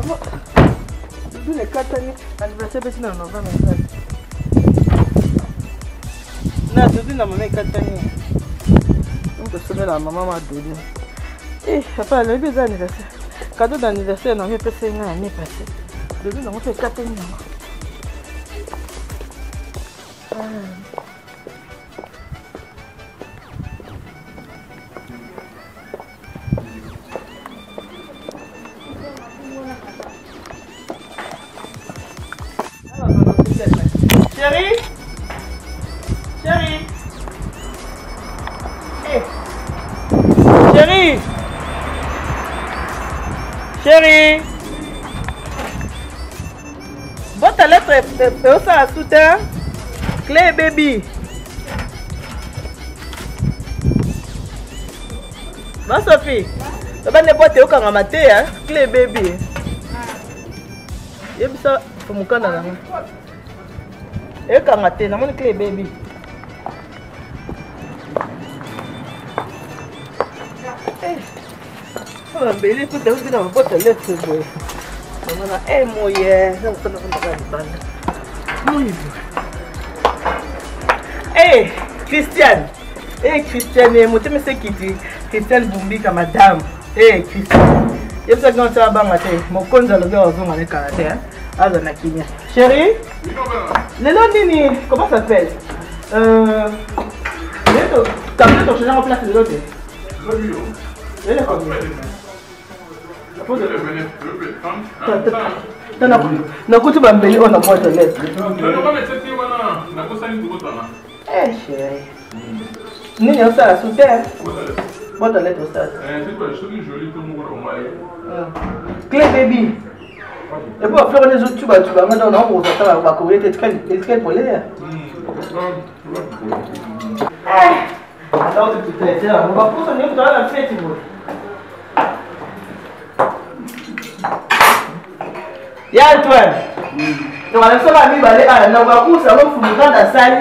Doudou les 4 années, anniversaire petit dans novembre. Na Doudou na maman 4 années. On peut se mettre la maman ma Doudou. Eh, papa, le bébé d'anniversaire. Cadeau d'anniversaire, non, mais passé une année passée. Doudou n'a pas fait 4 années. Chérie, chérie, hey. Chérie, chérie, votre lettre est au sein sous terre, clé baby. Ma Sophie, ça n'est pas théo quand on m'a dit, clé baby. Il y a ça pour mon canard. Et quand on a été, on a clé baby. On a belé tout le dans votre lettre. On a un moyen. Hey, Christiane. Hey, Christiane, moi, tu sais qui dit Christiane Bumbi comme madame. Hey, Christiane. Il y a ça quand tu as bangaté. Mon compte dans le gars aux hommes en Canada. Ah, dans la Kenya. Chérie? Le nom Nini, comment ça s'appelle? T'as vu ton changement en place de l'autre? Il est combien? T'as coûté ma belle, on a pas de lettre. Eh, chérie. Nini, on s'est sous terre. Boîte de lettre au stade. Clé baby. Et puis après, les autres, tu vas maintenant, on va courir tes traits pour l'air. Attends, tu te fais on va pousser dans la fête. Y'a Antoine. Donc, on va aller à la on va pousser dans la salle.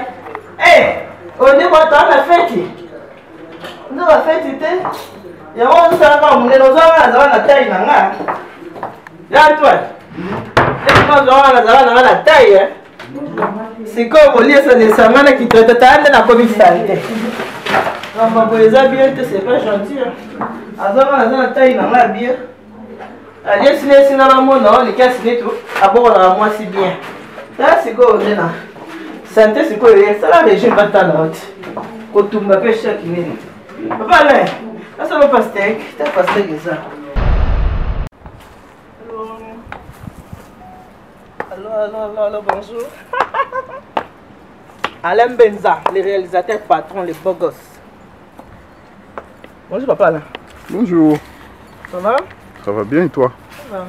Eh, on est dans la fête. On va fête, il y a un peu de taille. Y'a Antoine. La taille, c'est comme au lieu de ça, qui te tente la commission santé. Non, les habits, c'est pas gentil. La taille, dans la bière. Allez, si les cinémas, les cas, c'est tout. À bord, moi, c'est bien. Ça, c'est quoi, santé, c'est quoi, ça, la régime, pas ta note. Quand tu m'appelles chaque minute. Papa, là, ça va pas steak. T'as pas steak, ça. Allô, bonjour. Alain Benza, le réalisateur patron, les beaux gosses. Bonjour papa là. Bonjour. Ça va? Ça va bien et toi? Ça va.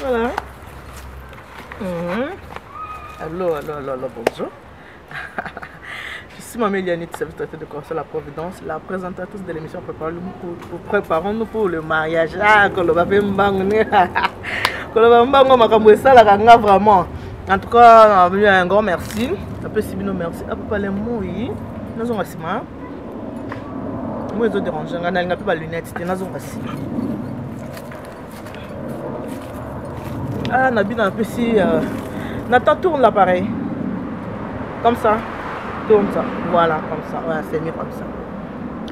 Voilà. Allô, bonjour. Je suis Maman Elianit, service traité de Corso La Providence, la présentatrice de l'émission Préparons-nous pour le mariage. Ah, vraiment. En tout cas, un grand merci. Un peu si bien merci. À peu près les mots, nous avons aussi. Moi, ils ont dérangé. On a pas lunettes. Nous avons aussi. Ah, Nabi, un peu si. Nathan tourne l'appareil. Comme ça. Tourne ça, voilà, comme ça, ouais, c'est mieux comme ça.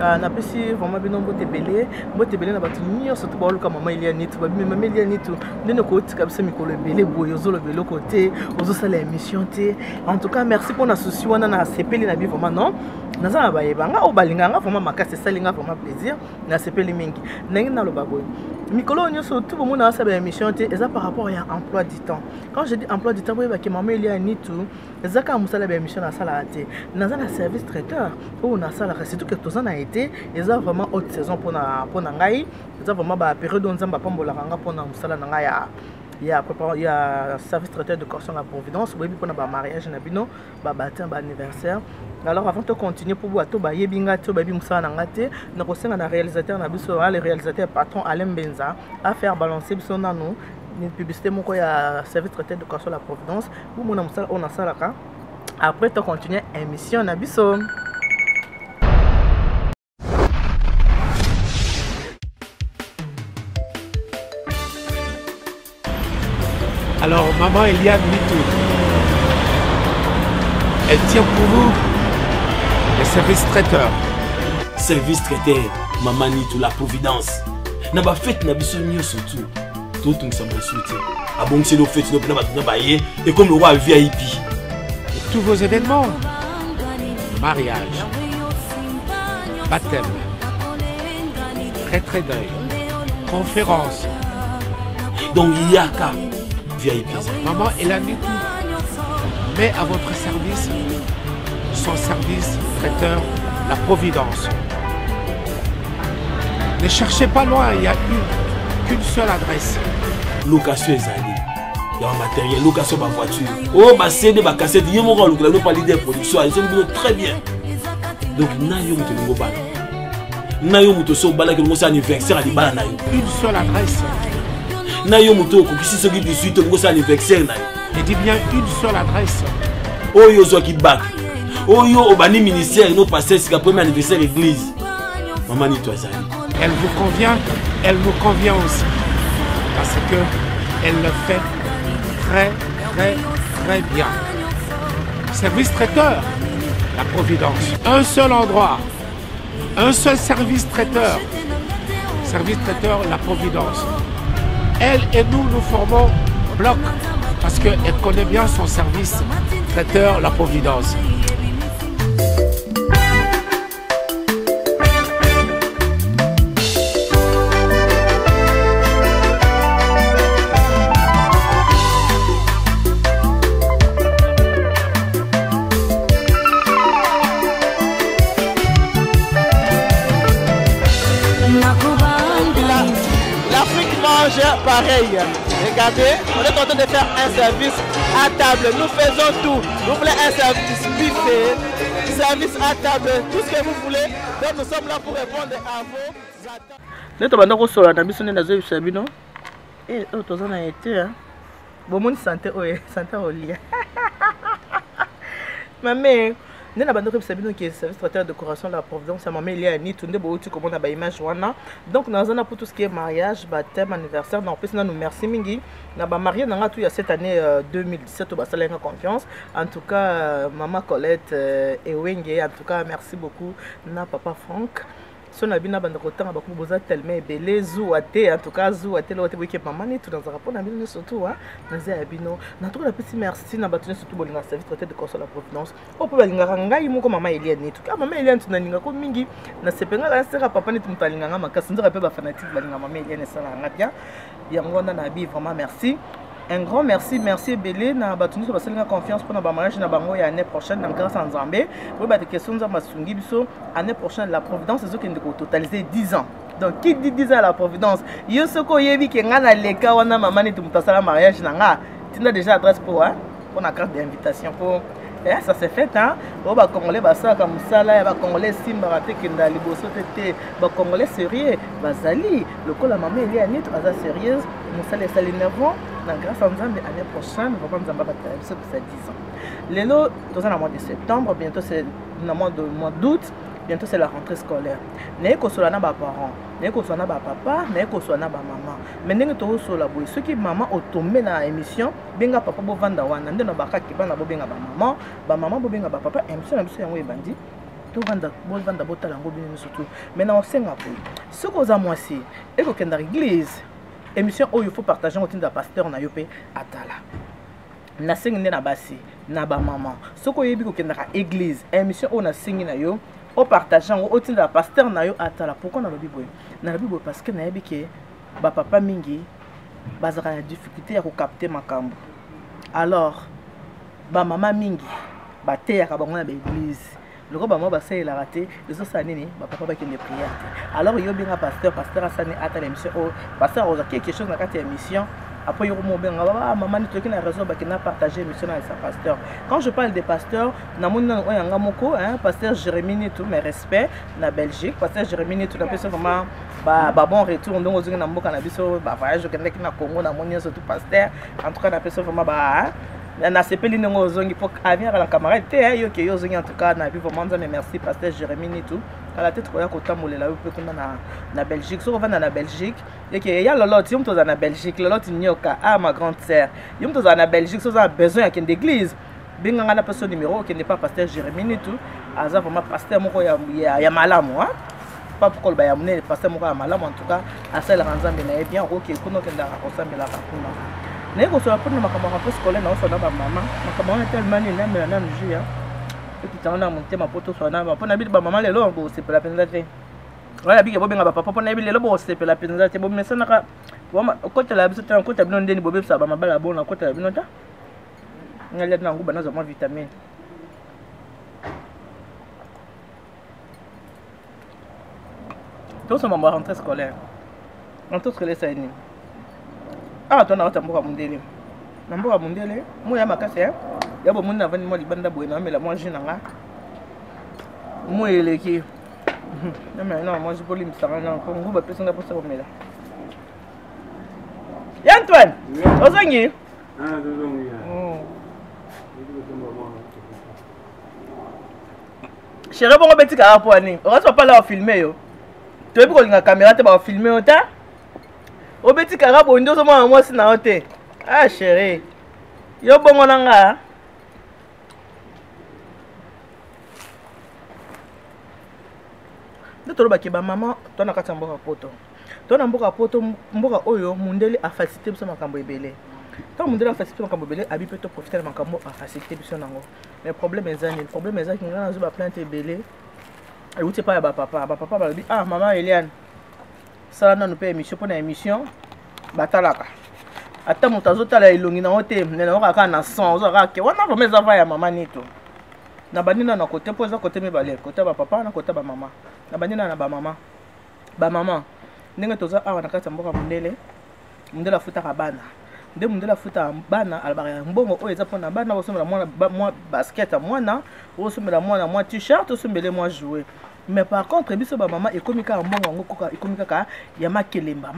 On a pu si vraiment bien nombreux tébélés, moi tébélé n'a pas tenu, surtout pour le cas maman il y a ni tout, mais maman il y a ni tout. De nos côtés comme ça, Mikolo belé, boyozo le belé côté, aux autres les émissions té. En tout cas, merci pour l'association, on a CP les nabis vraiment non. Nous avons baïbanga au balinga vraiment ma casse ça linga vraiment plaisir. Na CP les mingi, n'engin na le baboy. Mikolo on surtout pour mon asa émission té, et ça par rapport à emploi du temps. Quand je dis emploi du temps, vous voyez que maman il y a ni tout. Ça quand musala émission na sala té. Nous avons un service traiteur où on a ça c'est tout que tout ça a été. Ils ont vraiment haute saison pour Nangaï. Ils ont vraiment la période où on a pour Musala Nangaï. Il y a service traiteur de Corso La Providence. Oui, pour le mariage, un baptême, un anniversaire. Alors avant de continuer pour vous, tout bailler binga, tout bailler Musala Nangaï. Nous avons un réalisateur, le réalisateur patron Alain Benza, à faire balancer son anneau. Une publicité, il y a service traiteur de Corso La Providence. Où on a ça là. après tu continues émission na biso. Alors, maman Eliane Nitou, elle tient pour vous les services traiteurs. Service traiteur, maman Nitou, la providence. Na ba fête na biso nyo surtout. Tout on s'en soutient. Ah bon, c'est nos fêtes, nos plans, et comme le roi VIP. Et tous vos événements, mariage, baptême, retrait d'œil, conférence. Donc il y a qu'à VIP. Maman Eliane Nitou met à votre service son service traiteur, la providence. Ne cherchez pas loin, il n'y a qu'une seule adresse. Location Ezali. Il y a un matériel, location de ma voiture. Oh, ma CD, ma cassette, il y a mon rôle, nous parlons de production, ils sont très bien. Donc, nous avons un bal. Nous avons un bal qui est anniversaire à l'Ibala. Une seule adresse. Nous avons un bal qui est 18 qui est anniversaire. Je dis bien une seule adresse. Oh, yo, zo qui bat. Oh, yo, au bani ministère, nous passons, c'est le premier anniversaire de l'église. Maman Nitou Ezali. Elle vous convient, elle nous convient aussi. Parce que elle le fait très, très, très bien. Service traiteur, la providence. Un seul endroit, un seul service traiteur. Service traiteur, la providence. Elle et nous, nous formons bloc. Parce qu'elle connaît bien son service traiteur, la providence. Pareil, regardez, on est en train de faire un service à table. Nous faisons tout. Vous voulez un service buffet, service à table, tout ce que vous voulez. Donc nous sommes là pour répondre à vos attentes. Nous sommes sur la mission de la Sabino. Et nous avons été. Bon, mon santé, santé au lit. Ma mère. Nous avons Sabino qui est service traiteur de décoration de la providence. Ma mère Eliane Nitou, comme on a une image. Donc nous avons pour tout ce qui est mariage, baptême, anniversaire. Donc nous merci mingi. Nous avons marié cette année 2017 au Bassalenga Confiance. En tout cas, maman Colette et Wenge. En tout cas, merci beaucoup. Na papa Franck. Son abina banda kotanga bakku boza tellement belé zouaté en tout cas zouaté là otebuke maman ni tout dans un rapport na bino surtout hein naze abino na tout la petit merci na batune surtout bolinga service traité de consul la providence o pe balinga ngai moko maman Eliane ni tout ka maman Eliane tu naninga ko mingi na sepenga la sera papa ni tumtalinga nga makasi nzira pe ba fanatique balinga maman Eliane sala nga bien yango na bi vraiment merci. Un grand merci, merci Belé. Nous avons confiance pour notre mariage l'année prochaine, grâce à Nzambé. Vous avez des questions l'année prochaine, la Providence, c'est ce qui est totalisé 10 ans. Donc, qui dit 10 ans à la Providence? Il y a ce qui est les cas où maman est le mariage. Tu as déjà l'adresse pour la carte d'invitation. Ça s'est fait, hein? Les Congolais, comme ça, les Congolais, Simbarate, Kendali, Bosoté, les Congolais sérieux, Bazali, le coup, la maman, elle est nette, elle est sérieuse, nous allons les énervants. Grâce à Nzambe, l'année prochaine, nous allons Nzamba ça pour 10 ans. Lélo, nous sommes au mois de septembre, bientôt c'est le mois d'août, bientôt c'est la rentrée scolaire. Nous sommes nos parents, nous sommes nos papa, nous sommes nos maman. Mais nous sommes la boue. Ceux qui maman ont tombé dans l'émission, benga papa bo vanda wana, ndé na baka ki bana bo benga ba maman bo benga ba papa, émission na biso yango ebandi. Tout vanda bo vanda bo tala ngo bino surtout. Maintenant on senga boue. Ce qu'on a moi si, et ko kenda église. Émission où il faut partager autour de pasteur na yopé atala. Na singi na basi na ba maman. Soko yebi ko kenda église, émission où na singi na yo, au partageant autour de pasteur na yo atala. Pourquoi na bible? Na bible parce que na yebi ke ba papa mingi bazaka na difficulté ya ko capter makambo. Alors ba maman mingi ba te ya ka bango na église. Le gars moi bah c'est il a raté les autres années bah papa qui ne prière alors il y a bien un pasteur a sani à l'émission pasteur a quelque chose dans cette émission après il y a un maman qui a raison bah qui n'a partagé l'émission avec sa pasteur. Quand je parle des pasteurs na mon moko hein pasteur Jérémie tout mes respects na Belgique pasteur Jérémie tout la personne vraiment bah bon retour donc aux na mboka na biso bah voyage au Québec na Congo na mon surtout pasteur en tout cas la personne vraiment bah na sepeli ndenge ozongi po avenir la camarade te yo ke yo ozongi en tout cas na vie vraiment mais merci pasteur Jérémie ni tout kala tête koya kotambolela yo pe kuna na Belgique so vanda na Belgique et que ya lolote yo mtoza na Belgique lolote nyoka ma grande sœur yo mtoza na Belgique so za besoin ya kende église binganga na personne numéro qui n'est pas pasteur Jérémie ni tout aza vraiment pasteur moko ya malamu hein pas pour kolba ya mune pasteur moko ya malamu en tout cas asala nzambe na bien OK kuno kenda osambela kuna ne ko so apona makambo rapos scolaire na osona ba mama makambo na tellement ni na na njia et puis tana monter ma poto so na ba pona bi ba mama lelo bo c'est la peine te wala bi ke bobenga ba papa pona bi lelo bo c'est la peine te bo mesana ka bo ko tela biso tan ko tabino ndeni bo bebisa ba mabala bona ko tela bino ta ngale na nguba na za ma vitamine tout ça m'a rentrée scolaire en tout ce que les saini ah toi na tamboka mundele namboka mundele moya makase ya bo munna vani mo libanda boye na mela mo jina nga mo eleki na mais non moi je peux lim ça na ko nguba pesa na posa mela Antoine ozongi ozongi chérie bongo betika apo ani on va pas là filmer yo tu veux ko linga caméra te ba filmer yo ta obeti kaka bondo so mwana mwasi na ote ah chérie yo bongo nanga ndotolo bakeba mama to na kati mboka poto to na mboka poto mboka oyo mundele a facilité biso makambo ebele to mundele a facilité makambo ebele abi peut profiter de makambo a facilité biso nango mais problème ezani ngana zo ba plainte ebele et où tu pas ba papa ba dit ah maman Eliane ça na nous paye émission pour na émission batalaka ata moto azotala elongi na ote nena okaka na 100 ozaka ke wana vraiment eza va ya mama nito na banina na côté po eza côté mibale côté ba papa na côté ba mama na banina na ba mama ndenge toza awa na kati ya mboka mundele afutaka bana nde mundele afuta bana albara mbongo oyo eza mpona bana osomela mwa basket ya mwana osomela mwana mwa t-shirt osombele mwa jouet mais par contre biso ba mama ekomi kaka mbongo yango koka ekomi kaka ya makelemba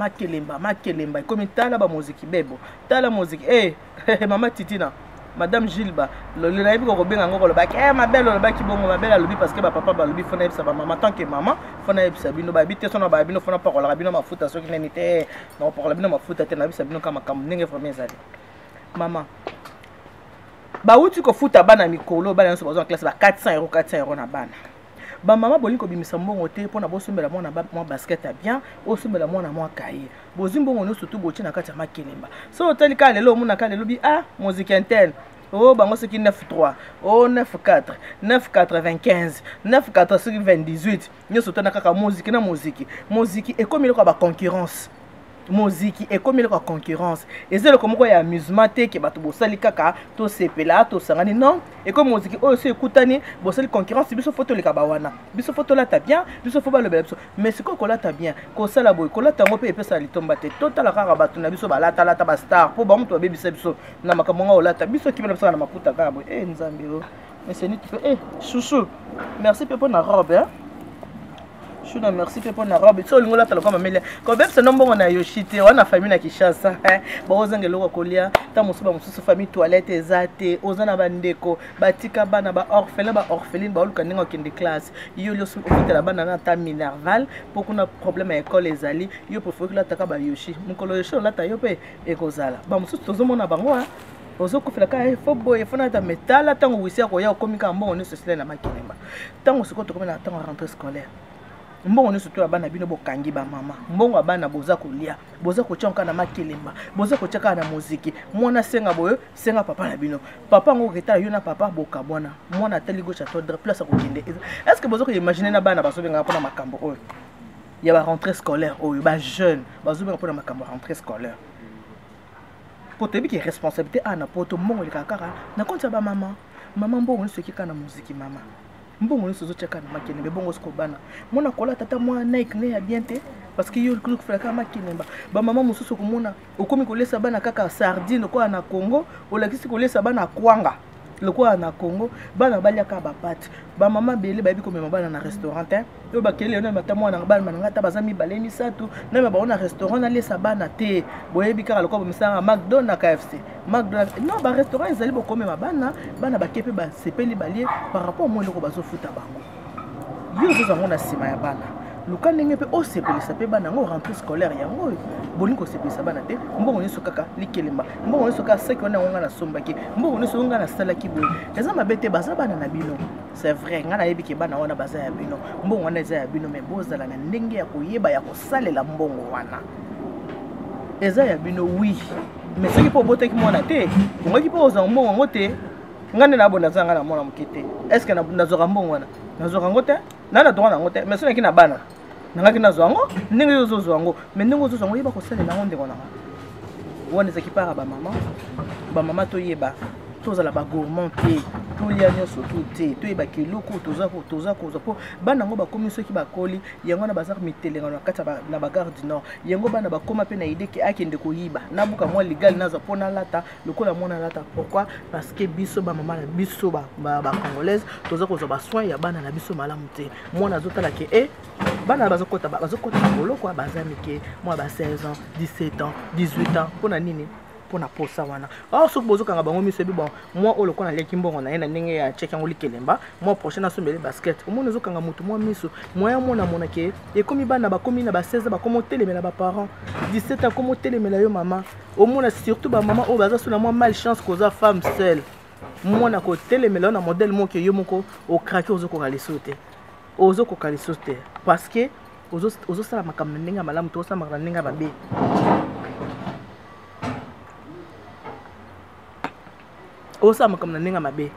ekomi tala ba muziki bebo tala muziki mama Titina madame Gilba le nayebi ko benga ngo lo baki ma belle lo baki bongo ma belle alobi parce que ba papa ba lobi fona yebisa ba mama tant que maman fona yebisa bino ba bité sona ba bino fona pakola bino mafuta soki neni te na pakola bino mafuta te na yebisa bino kama kam ndenge vraiment ezali mama ba uti ko futa bana mikolo bana nso bazo en classe ba 400 € na bana ba mama boli ko bimisa mbongo te pona bosombela mwana mwa basket a bien osombela mwana mwa kaye bozimbongo no surtout bochi na kati ya makelemba so otali ka lelo muna ka lelo bi musique interne oh bango soki 9-3 oh 9-4 9-95 9-4-28 nyoso tona kaka musique ekomi loko ba concurrence muziki ekomi loko concurrence ezelo komoko ya amusement te ke bato bosali kaka to sepela to sangani non ekomi muziki oyo so ekutani bosali concurrence biso foto leka bawana biso foto lata bien biso foto balobela biso mais siko kolata bien kosala boy kolata ngo pe epesa litomba te totala kaka bato na biso balata lata ba star po ba mutu babebisa biso na makambo nga olata biso kibela biso na maputa kaka boy nzambe o mais c'est nit chouchou merci pe pour na robe hein. Je suis merci pour na robe so lingola tala comme mele ko beb se nombo na yoshite wana famille na Kishasa ba ozangelo ko kolia ta musuba mususu famille toilette ezate ozana bandeko batika bana ba orpheline ba luka ninga kende classe yo lo sukutela bana na ta minerval pour kuna problème école ezali yo pour la taka ba yoshi mukolo yoshi la ta yo pe ekozala ba mususu tozomona bango ozokufela ka fo boye fona ta metala tango wisia ko ya komika mbongo ne société na makilemba tango sikoto komena tango rentrée scolaire mbongo nyonso to abana bino bokangi ba mama mbongo abana boza kolia boza kochonka na makelemba boza kochaka na muziki mwana senga boyo senga papa na bino papa ngo ketala yo na papa boka bwana mwana tali gauche à droite place ko kende est-ce que bozo ko imaginer na bana basobenga pona makambo oyo ya ba rentrée scolaire oyo ba jeune bazobenga pona makambo rentrée scolaire potebi ki responsabilité ana poto mbongo likakaka na konta ba mama mbongo nyonso ki kana muziki mama mbongo nyonso zocheka na makelemba bongo siko bana mona kola tata mwa Nike ne ya bien te parce que yo kluku fraka makelemba ba mama mususu komona okomi kolesa bana kaka sardine ko na Congo olakisi kolesa bana kwanga le quoi na Congo bana baliaka ba pâte ba maman belé ba bi comme bana na restaurant hein yo ba kele na matamo na bana mananga ta bazami balemi satu na ba na restaurant na lesa bana te boyebi kaka le quoi misanga McDonald's KFC McDonald's non ba restaurant ezali bo comme bana ba kepe ba sepeli balier par rapport au monde ko bazo futa bango yo zo na sima ya bana luka ndenge pe o sepelisa pe bana ngo rentrée scolaire yango boni ko sepelisa bana te mbongo nyeso kaka likelemba mbongo nyeso kaka seki wana ngonga na sombaki mbongo nyeso ngonga na salaki boye eza mabete baza bana na bino c'est vrai ngana yebi ke bana wana baza ya bino mbongo wana eza ya bino mais bozala na ndenge ya koyeba ya kosalela mbongo wana eza ya bino oui mais soki po boteki mwana te ngaki po oza mbongo ngote ngane na bona zanga na mwana mukite est-ce que na zoka mbongo wana na zoka ngote nana to wana ngote mais soki na bana nangaki na zwango ndenge yo zo zwango mais ndenge zo zwango yeba ko salela ngo ndeko na wana ezaki para ba mama to yeba tozala ba gourmand te tolia nyonso te toyeba keloko toza koza po bana ngo bakomi soki bakoli yango na bazar mitelenga na kati na bagare du nord yango bana bakoma pe na idée ke akende koyiba na buka mwa legal naza pona lata lokola mona lata pourquoi parce que biso ba mama na biso ba congolaise toza koza ba soin ya bana na biso malamu te mona zotala ke bana bazokota bolo kwa bazami ke moi ba 16 ans 17 ans 18 ans pona nini pona posa wana soki bozokanga bango miso ebi bon moi oyo lokola naleki mbongo na ye na ndenge ya cheke yango likelemba moi prochaine asombele basket omoni ozokanga motu mwa miso moya mona ke ekomi bana bakomi na ba 16 bakomi otelemela baparent 17 akomi otelemela yo mama omona surtout bamama oyo baza sona mwa malchance koza femme seule mwana kotelemela yo na modele moko yo moko okrake ozokoka liso te parce que ozosala makambo na ndenge ya malamu to osala makambo na ndenge ya babe osa makamna ndenge mabe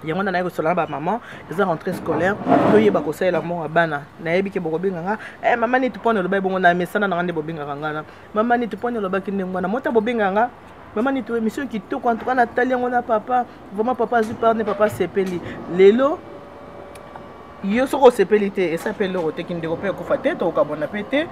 yango na kosola ba maman eza rentrée scolaire toyeba kosalela mo bana nayebi ke bokobenganga mama ni tupone loba bongo na mesana na ngande bobenganga ngana mama ni tupone loba kinde ngwana mota bobenganga mama ni to émission kitoko en tout cas Nathalie ngona papa vraiment papa super ne papa sepeli lelo yo soko sepeli te esapeli rote kinde ko pe ko fate to ka bona pete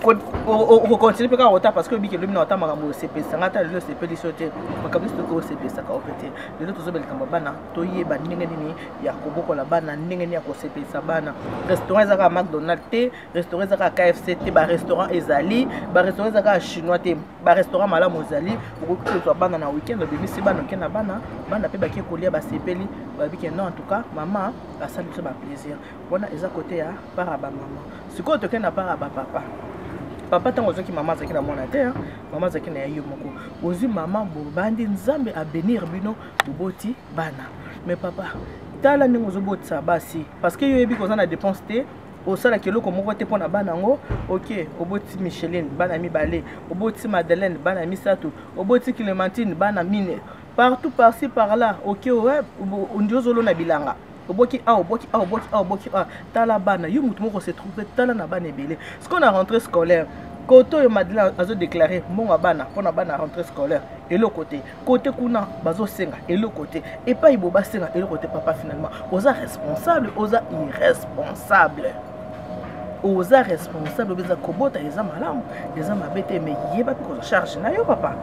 on continue pe ka rota parce que biki lumina ota makambo CP sangata le CP sote makambo ko CP saka opete le to zobel kamba bana to yeba ndenge nini ya koboko la bana ndenge ni ya ko CP sa bana restaurant zaka McDonald's te restaurant zaka KFC te ba restaurant ezali ba restaurant zaka chinois te ba restaurant malamu ezali ko ko bana na weekend be misi bana kena bana pe ba ki kolia ba CP ba biki non en tout cas maman a ça ba plaisir bona eza côté ya para ba maman siko to kena para ba papa tango zoki mama zaki na mona te mama zaki na yo moko ozi mama bobandi nzambe a bénir bino boboti bana mais papa tala ningo zobotisa basi parce que yo yebi ko na dépense te osala keloko moko te pona bana ngo OK oboti Micheline bana mibale oboti Madeleine bana misatu oboti Clémentine bana mine partout par-ci par-là OK ouais ndiozolo na bilanga oboki tala bana yo mutu moko se trouver tala na bana ebele ce qu'on a rentrée scolaire koto yo Madeleine azo déclarer mbongo bana pona bana rentrée scolaire et le côté kuna bazo senga et le côté et pas iboba senga et le côté papa finalement oza responsable oza irresponsable oza responsable beza kobota eza malamu eza mabete mais yeba ko charge na yo papa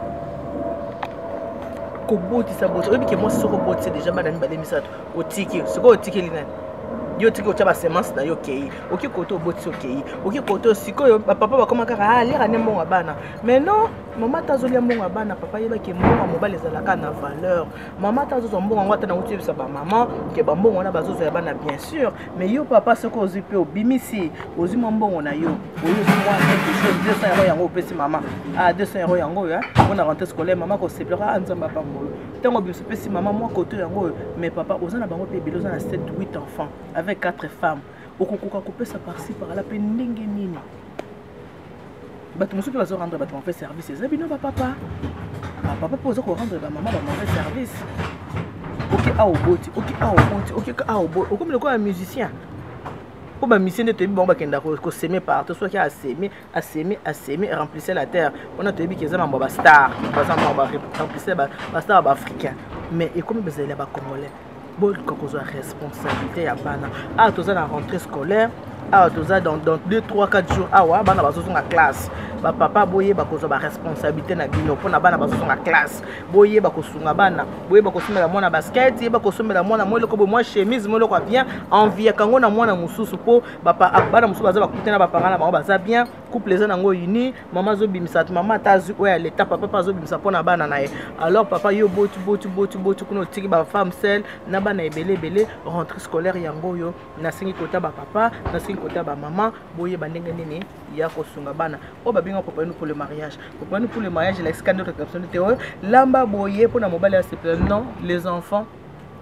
koboti sa boti obi ke mo soko boti déjà bana ni balemi sato otiki soko otiki linani yo tiki otaba semence na yo kei oki koto boti okei oki koto siko papa bakoma kaka lira ne mbongo bana mais non mama tazolia mbongo bana papa yeba ke mbongo mobile ezalaka na valeur mama tazozo mbongo ngata na uti bisa ba mama ke ba mbongo na bazozo ya bana bien sûr mais yo papa soko ozipe obimisi ozima mbongo na yo oyo mwa quelque chose 200 € yango opesi mama 200 € yango ya on a rentré scolaire mama ko sepera anzamba pambolo tango biso pesi mama moi koto yango mais papa ozana bango pe biloza na 7 8 enfants avec 4 femmes okokoka kopesa par-ci par-là pe ndenge nini bato mosusu bazo rendre bato mauvais service eza bino bapapa papa poza ko rendre ba mama ba mauvais service OK oboti OK oboti okomi lokola musicien po ba musicien de tebi ba kenda ko semer partout soit qui a semé remplissait la terre on a tebi keza mamba ba star par exemple ba remplissait ba star ba africain mais et comme bezela ba congolais bon kokozo responsabilité ya bana toza na rentrée scolaire toza dans 2 3 4 jours bana bazo na classe ba papa boye ba kozo ba responsabilité na bino pona bana bazo na classe boye ba kosunga bana boye ba kosomela mwana basket ye ba kosomela mwana moi loko moi chemise moi loko bien envie kango na mwana mususu po bana mususu baza bakutena ba parana ba baza bien couple les nango uni maman zo bimisa maman tazu oya l'état papa zo bimisa pona bana na ye alors papa yo botu kuno tiki ba femme seule na bana ebele rentrée scolaire yango yo na singi kota ba papa na singi kota ba maman boye bandenge nini ya kosunga bana o ba binga papa nous pour le mariage la scandale de caption de lamba boye pona mobile ya s'il non les enfants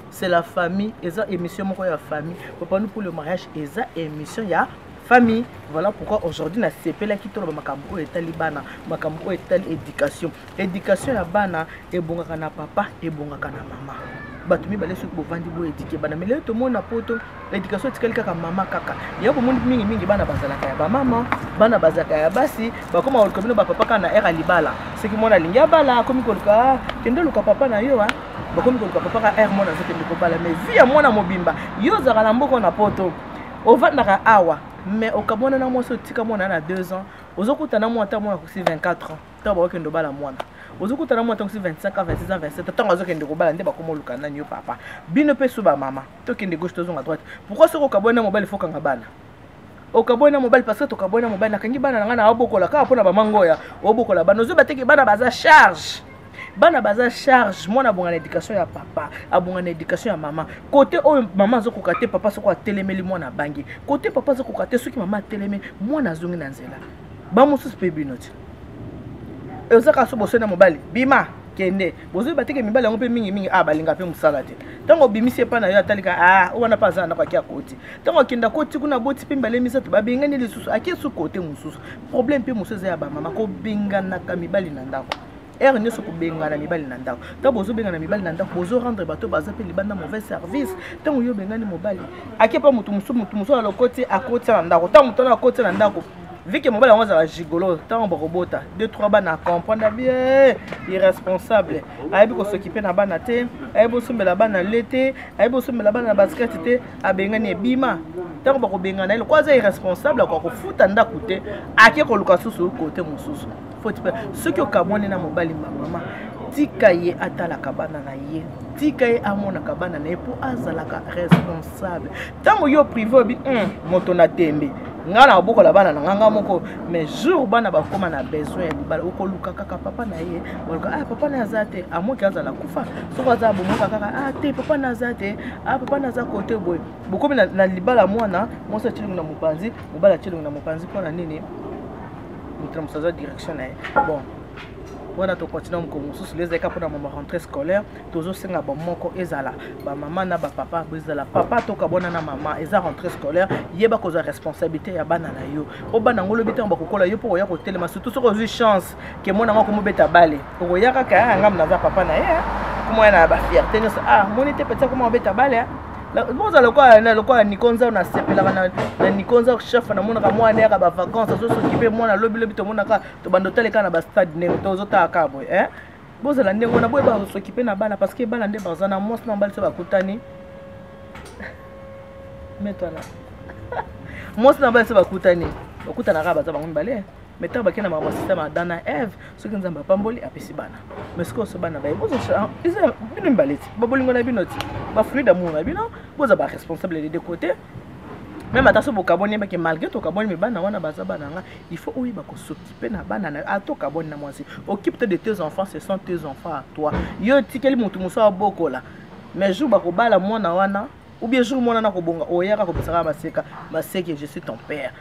c'est la famille eza émission moko ya famille papa nous pour le mariage eza émission ya famille. Voilà pourquoi aujourd'hui na sepela ki tolo makambo etali bana makambo etali éducation ya bana ebongaka na papa ebongaka na mama batumi bale soki bovandi bo éduquer bana mais le to mona poto éducation tikali kaka mama kaka yako mundi mingi bana bazalaka ya ba mama bana bazaka ya basi bakoma olukabino ba papa kana era libala seki mona lingia bala komi koluka kende luka papa na yo bakomi koluka papa ka er mona zoke ndiko bala mais via mona mobimba yo zaka mboko na poto ovandaka awa mais au Cameroun na moi tika mwana na 2 ans ozokuta na mwana mwana ko 24 ans taba okendo bala mwana ozokuta na mwana ko 25 ans 26 ans 27 tanga ozokende ko bala nde bakoma luka na nyo papa bino pe suba mama tokende gauche tozonga droite pourquoi ce ko Cameroun mobile faut kanga bana au Cameroun mobile parce que to Cameroun mobile na kangi bana ngana obokola ka pona ba mangoya obokola bana ozo bateke bana baza charge bana baza charge mwana bonga na éducation ya papa abonga na éducation ya mama côté o mama zo kokate papa soko atelemeli mwana bangi côté papa zo kokate soki mama ateleme mwana zongi na nzela ba mususu pe binoti ezaka so bosena mobali bima kende bozo bateke mibali ngo pe mingi balinga pe musala te tango bimisi pa na yo atalika wana pa zana kwa kia koti tango kinda koti kuna boti pe mbale misatu babengani lisusu akesu côté mususu problème pe mususu ya ba mama ko bengana ka mibali na ndako er ne so ko benga na mibali na ndako ta bozo benga na mibali na ndako bozo rendre bato baza pe libanda mauvais service tango yo benga ni mobali akepa mutu musu na lokoti akoti na ndako tango mutu na koti na ndako vike mobali wanza la gigolo tango bokobota 2-3 bana comprendre bien irresponsable ayebi ko s'occuper na bana te ayebi sombela bana lete ayebi sombela bana basket te abenga ni bima tango bokobenga na ile kwaza irresponsable kwa kofuta ndako te ake ko luka susu côté mususu ce que Cameroun na mobali mama tika ye atalaka bana na ye tika ye amona kabana na ye po azalaka responsable tango yo privé bi moto na tembe ngana bokola bana na nganga moko mais jour bana bakoma na besoin libala okoluka kaka papa na ye bolka papa na azate amoki azala kufa soko aza bomoka kaka te papa na azate papa na za côté boy bokomi na libala mwana moso chilingo na mopanzi mobala chilingo na mopanzi pona nini mutramusaza direction na bon wana to continue ko mususu les eka pona mama rentrée scolaire tozo senga ba moko ezala ba mama na ba papa ezala papa to ka bona na mama eza rentrée scolaire yeba ko za responsabilité ya bana na yo o bana ngolo bitango bakokola yo po ya ko telema surtout so ko zi chance ke mona ngako mo beta bale ko ya ka ngam na za papa na ye kuma yana ba fierté no moni te peta kuma beta bale Bonza lokwa nikonza na sepela na nikonza chef na mona ka mwana ya ba vacances so s'occuper mwana lobi to mona ka to bandotale ka na ba stade ne to zota ka boy bonza la ndengo na boy ba s'occuper na bana parce que bana nde bazana mos na mbali se ba kutani metwa na mos na mbali se ba kutani bakutana ka baza bango mbale mettons ba kena ma système dana Eve ce que nzamba pamboli apesi bana mais ce que so bana ba bozo isa bino mbaleti babolingo na binoti ba fruit d'amour na bino boza ba responsable des deux côtés même attention bo kaboni que malgré to kaboni me bana wana baza bana nga il faut oyi ba ko s'occuper na bana na to kaboni na mwasi occupe-toi de tes enfants ce sont tes enfants à toi yo tikeli mutu muso abokola mais jour ba ko bala mwana wana ou bien jour mwana na ko bonga oyaka ko besaka maseka je suis ton père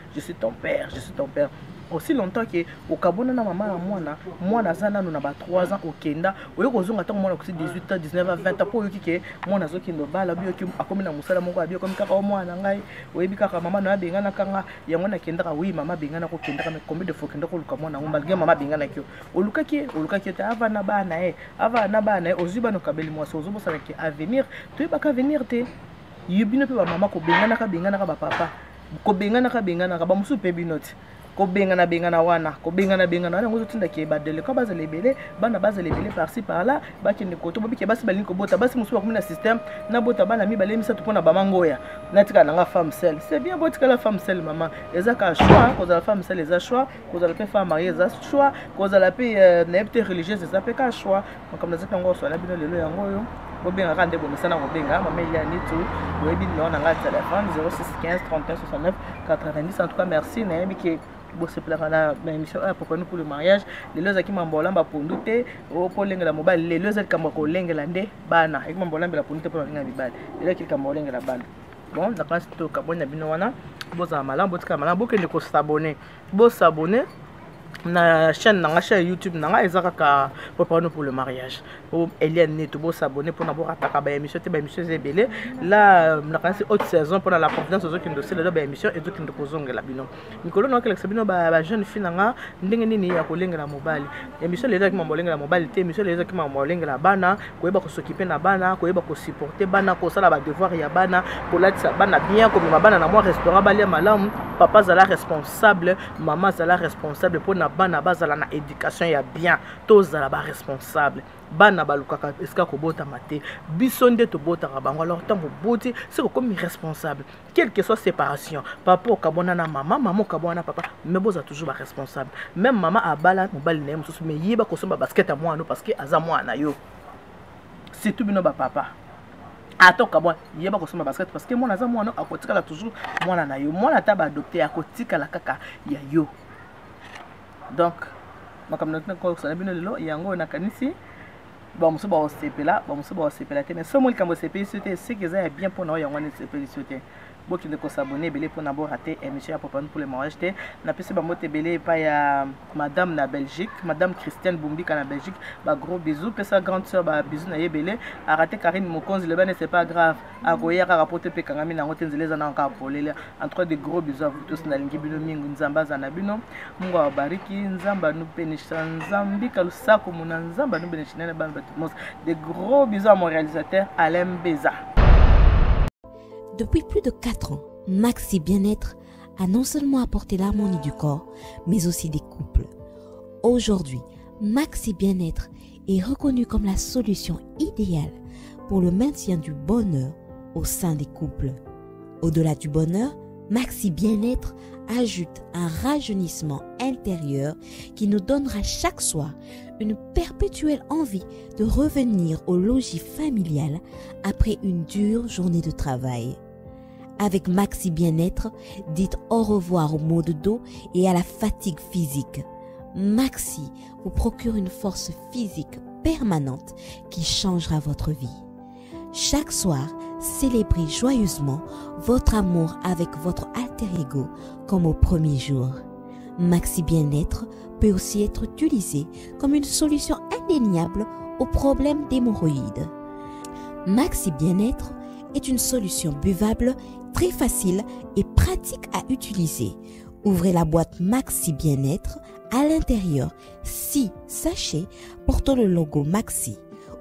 aussi longtemps que au Cameroun na mama na mwana zana no na ba 3 ans okenda oyo kozonga tango mwana ko 18 ans 19 ans 20 ans po yoki ke mwana zokendo bala bio ki akomi na musala moko abio komi kaka mwana ngai oyebi kaka mama na benga na kanga yango na kenda ka oui mama benga na ko kenda ka combien de fois kenda ko luka mwana malgré mama benga na kio olukaki ta ava na bana ozuba no kabeli mwaso ozubo sala ki avenir to yeba ka avenir te yibino pe ba mama ko benga na ka ba papa ko benga na ka ba musu pe binoti bengana wana ngo tinda ke badele ko baza lebele bana baza lebele par-ci par-là ba ki ne koto bobi ke basi bali ko bota basi musu ba komina système na bota bana mi bale misa to pona bamangoya natika na nga femme seule c'est bien botika la femme seule maman ezaka choix ko za femme seule eza choix ko za la pe femme mariée eza choix ko za la pe n'importe religieuse eza pe ka choix comme na zaka ngo so la bino lelo yango yo bobenga kande bo misana ko benga mama ya ni tu webi no na nga téléphone 0615 31 69 90 en tout cas merci na yemi ke bo se plaira na émission pour nous pour le mariage les lois qui m'embola ba pondute o po lengela mobile les lois qui kamba ko lengela nde bana ek m'embola mbela pondute po nga mibale les qui kamba lengela bana bon na quand to ka bona bino wana bo za malam bo tika malam bo ke ne ko s'abonner na chaîne na chaîne YouTube na ezaka ka préparer pour le mariage pour Eliane Neto bo s'abonner pour na bo rataka ba émission te ba émission zebele là na quand c'est haute saison pour la confidence aux autres dossier là ba émission et d'autres ko zongela bino mikolo na kelek sabino ba jeune fille nga ndenge nini ya ko lengela mobali émission les qui mambolengela mobali te émission les qui mambolengela bana ko yeba ko s'occuper na bana ko yeba ko supporter bana ko sala ba devoir ya bana ko latisa bana bien comme bana na moi restaurant balia malamu papa zala responsable maman zala responsable pour na bana bazala na éducation ya bien tozala ba responsable bana balukaka eska ko bota maté bisonde to bota bango alors tant boti c'est comme responsable quelle que soit séparation papa okabona na maman okabona papa mais boza toujours ba responsable même maman abala mobali na mususu mais yiba ko somba basket à moi parce que aza moi na yo c'est tout bino ba papa atoka bwa yeba ko somba basket parce que moi naza moi akotika la toujours moi na yo moi na taba adopter akotika la kaka ya yo. Donc, je suis venu yango na kanisi ba muso ba osepela te mais ce mot quand vous sepeli c'est que ça est bien pour nous yango na sepeli sote boki de ko s'abonner belé pour n'avoir raté émission pour le mariage te na pesi ba mote belé pa ya madame na Belgique madame Christiane Bumbika na Belgique ba gros bisous pesa grande sœur ba bisous na yebele a raté Karine Mokonzi le ben c'est pas grave a goya ka rapporter pe kangami na ngotenzeleza na encore polele entre de gros bisous à vous tous na lingi bino mingu nzamba za na bino mungu abariki nzamba nu penisha nzambi kalusako muna nzamba nu benishina na ban batumos de gros bisous à mon réalisateur Alain Beza. Depuis plus de 4 ans, Maxi Bien-être a non seulement apporté l'harmonie du corps, mais aussi des couples. Aujourd'hui, Maxi Bien-être est reconnu comme la solution idéale pour le maintien du bonheur au sein des couples. Au-delà du bonheur, Maxi Bien-être ajoute un rajeunissement intérieur qui nous donnera chaque soir une perpétuelle envie de revenir au logis familial après une dure journée de travail. Avec Maxi Bien-être, dites au revoir aux maux de dos et à la fatigue physique. Maxi vous procure une force physique permanente qui changera votre vie. Chaque soir, célébrez joyeusement votre amour avec votre alter ego comme au premier jour. Maxi Bien-être peut aussi être utilisé comme une solution indéniable aux problèmes d'hémorroïdes. Maxi Bien-être est une solution buvable, très facile et pratique à utiliser. Ouvrez la boîte Maxi Bien-être. À l'intérieur, 6 sachets portant le logo Maxi.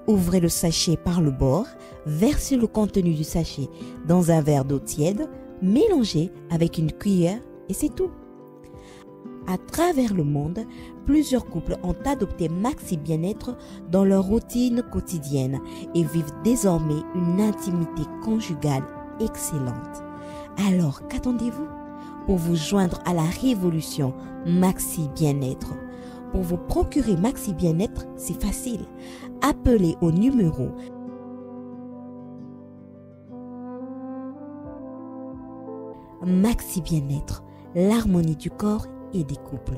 Ouvrez le sachet par le bord, versez le contenu du sachet dans un verre d'eau tiède, mélangez avec une cuillère et c'est tout. À travers le monde, plusieurs couples ont adopté Maxi Bien-être dans leur routine quotidienne et vivent désormais une intimité conjugale excellente. Alors, qu'attendez-vous pour vous joindre à la révolution Maxi Bien-être? Pour vous procurer Maxi Bien-être, c'est facile. Appelez au numéro Maxi Bien-être, l'harmonie du corps et des couples.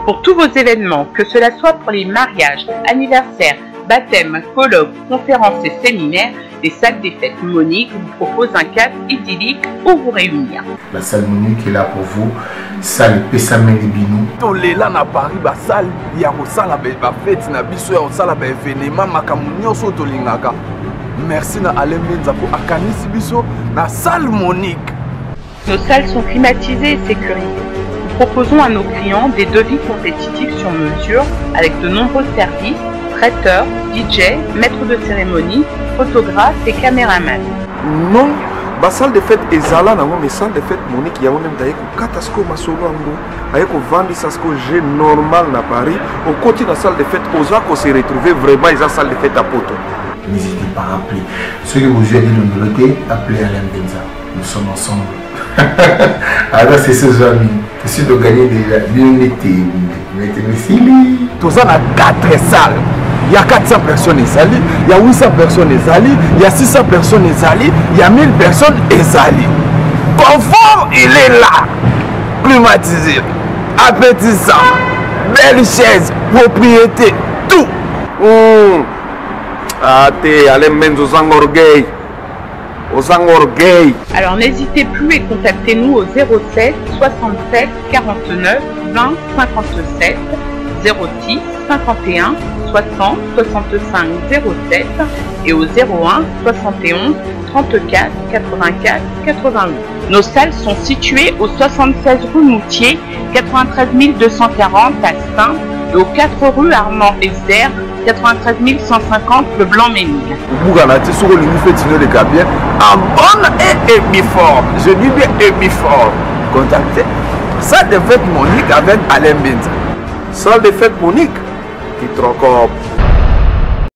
Pour tous vos événements, que cela soit pour les mariages, anniversaires, baptêmes, colloques, conférences et séminaires, les salles des fêtes Monique vous propose un cadre idyllique où vous réunir. La salle Monique est là pour vous. Salle Pessamé Bino. On est là à Paris, la salle, il y a une salle à fête, il y a une salle à événement, merci à Alain Benza pour Akanis Biso, la salle Monique. Nos salles sont climatisées et sécurisées. Nous proposons à nos clients des devis compétitifs sur mesure avec de nombreux services, traiteurs, DJ, maîtres de cérémonie, photographes et caméramans. Non, ba salle de fête ezala nango mais salle de fête Monique yango même d'ailleurs kata sko masolo yango avec vendre ça ce que j'ai normal na Paris au côté de la salle de fête osa qu'on se retrouver vraiment ils salle de fête à Poto. N'hésitez pas à appeler ceux que vous avez dit de noter, appelez Alain Benza, nous sommes ensemble. Alors c'est ce amis je suis de gagner déjà l'unité tous on a 4 salles. Il y a 400 personnes ezali, il y a 800 personnes ezali, il y a 600 personnes ezali, il y a 1000 personnes ezali. Confort, il est là. Climatisé, appétissant, belle chaise, propriété, tout. Ah, t'es allé mettre aux orgueil. Aux orgueil. Alors n'hésitez plus et contactez-nous au 07 67 49 20 57 06 51 60 65 07 et au 01 71 34 84 88. Nos salles sont situées au 76 rue Moutier, 93 240 à Saint et aux 4 rue Armand Esser, 93 150 Le Blanc-Ménil. En bonne et émiforme. Je dis bien émiforme. Contactez. Salle de fête Monique avec Alain Benza. Salle de fête Monique. Qui trop